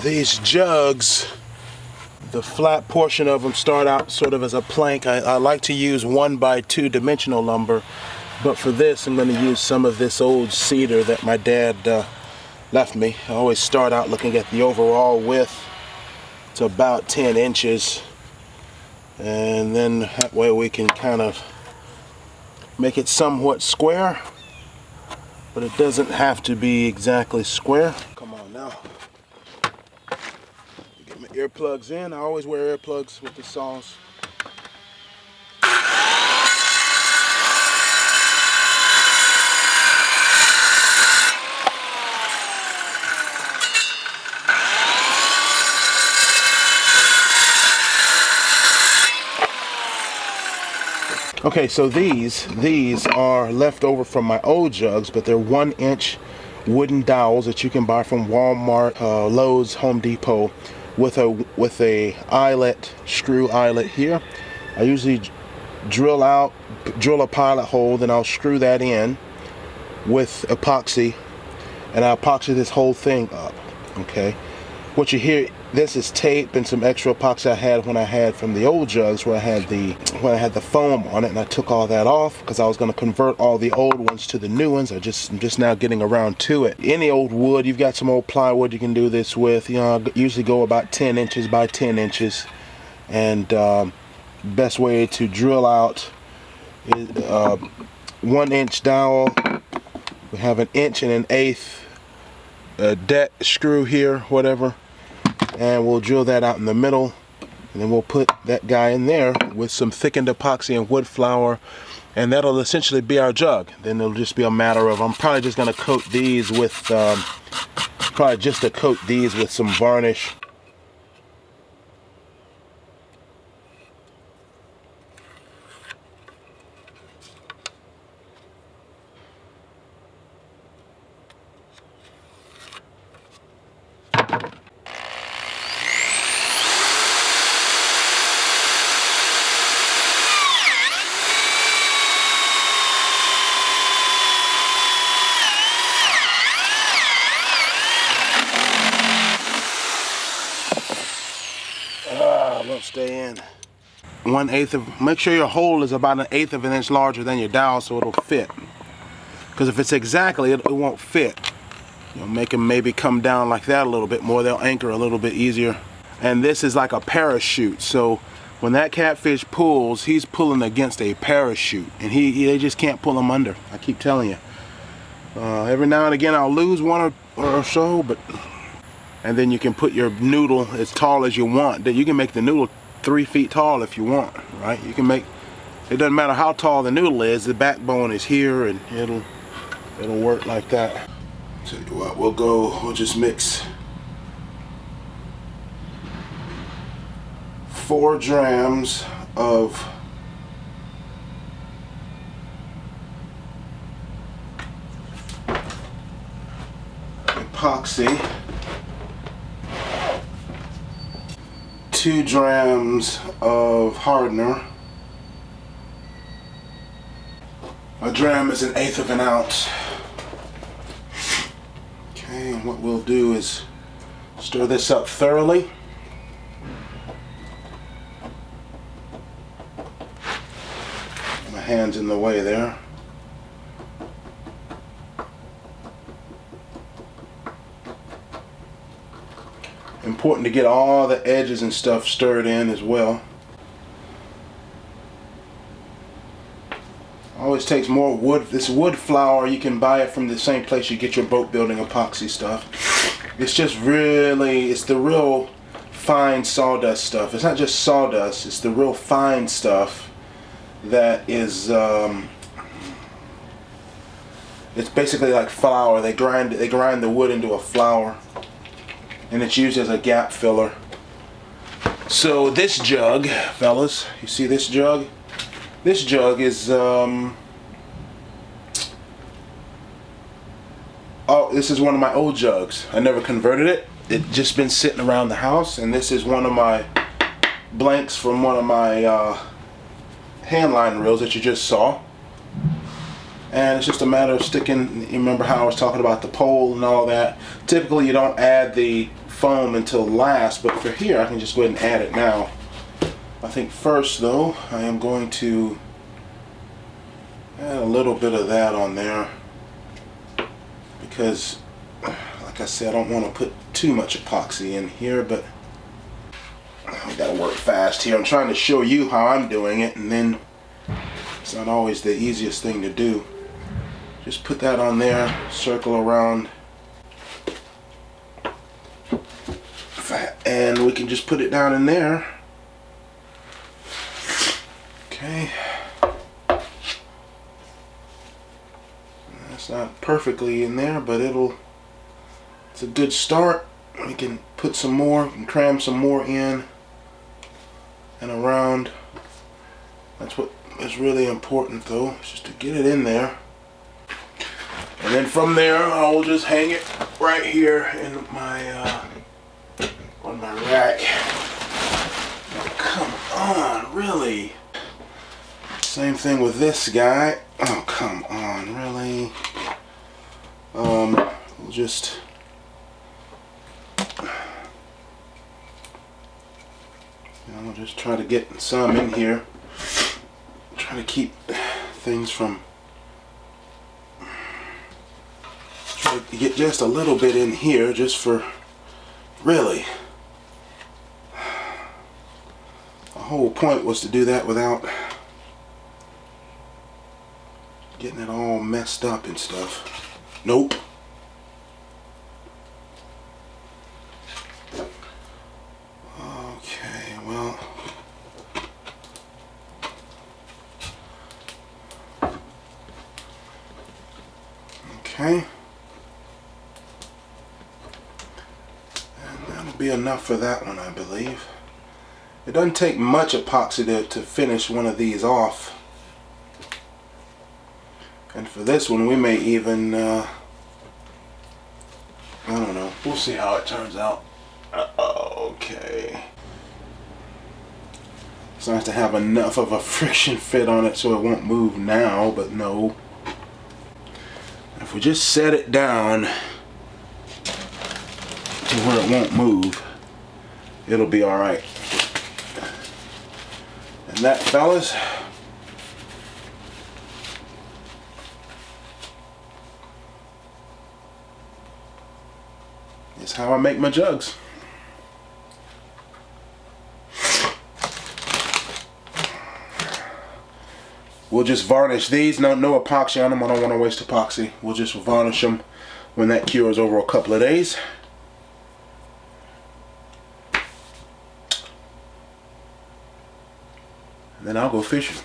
These jugs, the flat portion of them start out sort of as a plank. I like to use 1x2 dimensional lumber, but for this I'm going to use some of this old cedar that my dad left me. I always start out looking at the overall width. It's about 10 inches, and then that way we can kind of make it somewhat square, but it doesn't have to be exactly square. Come on now. Get my earplugs in. I always wear earplugs with the saws. Okay, so these are left over from my old jugs, but they're 1-inch wooden dowels that you can buy from Walmart, Lowe's, Home Depot, with a eyelet, screw eyelet here. I usually drill a pilot hole, then I'll screw that in with epoxy, and I epoxy this whole thing up. Okay, what you hear, this is tape and some extra epoxy I had from the old jugs where I had the foam on it, and I took all that off because I was going to convert all the old ones to the new ones. I'm just now getting around to it. Any old wood, you've got some old plywood you can do this with. You know, I usually go about 10 inches by 10 inches, and best way to drill out is 1-inch dowel. We have 1 1/8 deck screw here, whatever. And we'll drill that out in the middle, and then we'll put that guy in there with some thickened epoxy and wood flour, and that'll essentially be our jug. Then it'll just be a matter of, I'm probably just going to coat these with some varnish. Won't stay in. 1/8 of, make sure your hole is about 1/8 of an inch larger than your dowel so it'll fit. Because if it's exactly, it won't fit. You'll make them maybe come down like that a little bit more. They'll anchor a little bit easier. And this is like a parachute. So when that catfish pulls, he's pulling against a parachute, and they just can't pull him under. I keep telling you. Every now and again I'll lose one or so, but. And then you can put your noodle as tall as you want. You can make the noodle 3 feet tall if you want, right? You can make, it doesn't matter how tall the noodle is, the backbone is here, and it'll work like that. Tell you what, we'll just mix 4 grams of epoxy, 2 grams of hardener. A gram is 1/8 of an ounce. Okay, and what we'll do is stir this up thoroughly. My hand's in the way there. Important to get all the edges and stuff stirred in as well. Always takes more wood. This wood flour, you can buy it from the same place you get your boat building epoxy stuff. It's just really, it's the real fine sawdust stuff. It's not just sawdust, it's the real fine stuff that is, it's basically like flour. They grind the wood into a flour, and it's used as a gap filler. So this jug, fellas, you see this jug? This jug is, this is one of my old jugs. I never converted it. It's just been sitting around the house, and this is one of my blanks from one of my hand line reels that you just saw. And it's just a matter of sticking, you remember how I was talking about the pole and all that. Typically you don't add the foam until last, but for here I can just go ahead and add it now. I think first though, I am going to add a little bit of that on there because, like I said, I don't want to put too much epoxy in here, but I gotta work fast here. I'm trying to show you how I'm doing it, and then it's not always the easiest thing to do. Just put that on there, circle around, and we can just put it down in there. Okay. That's not perfectly in there, but it's a good start. We can put some more and cram some more in and around. That's what is really important though, is just to get it in there. And then from there, I will just hang it right here in my on my rack. Oh, come on, really? Same thing with this guy. Oh, come on, really? We'll just I'll just try to get some in here. Try to keep things from. Try to get just a little bit in here, just for really. The whole point was to do that without getting it all messed up and stuff. Nope. Okay, well. Okay. And that'll be enough for that one, I believe. It doesn't take much epoxy to finish one of these off. And for this one, we may even, I don't know. We'll see how it turns out. Okay. It's nice to have enough of a friction fit on it so it won't move now, but no. If we just set it down to where it won't move, it'll be alright. And that, fellas, is how I make my jugs. We'll just varnish these. No epoxy on them. I don't want to waste epoxy. We'll just varnish them when that cures over a couple of days. And then I'll go fishing.